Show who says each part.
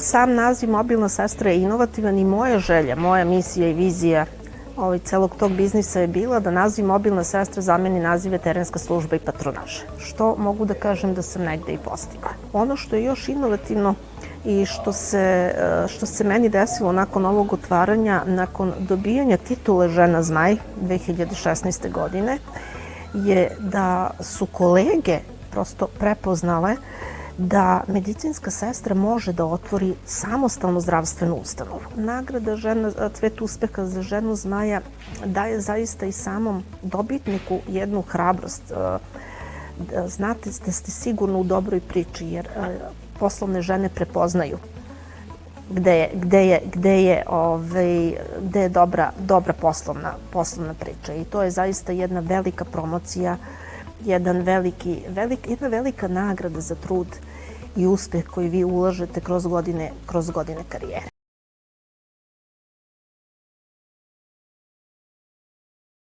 Speaker 1: Sam naziv mobilna sestra je inovativan i moja želja, moja misija i vizija celog tog biznisa je bila da naziv mobilna sestra zameni nazive terenska služba i patronaža, što mogu da kažem da sam negde i postigla. Ono što je još inovativno i što se meni desilo nakon ovog otvaranja, nakon dobijanja titule Žena zmaj 2016. godine, je da su kolege prosto prepoznale da medicinska sestra može da otvori samostalnu zdravstvenu ustanovu. Nagrada Cvet uspeha za ženu zmaja daje zaista i samom dobitniku jednu hrabrost. Znate da ste sigurno u dobroj priči, jer poslovne žene prepoznaju gde je dobra poslovna priča. I to je zaista jedna velika promocija, jedna velika nagrada za trud i uspeh koji vi ulažete kroz godine karijere.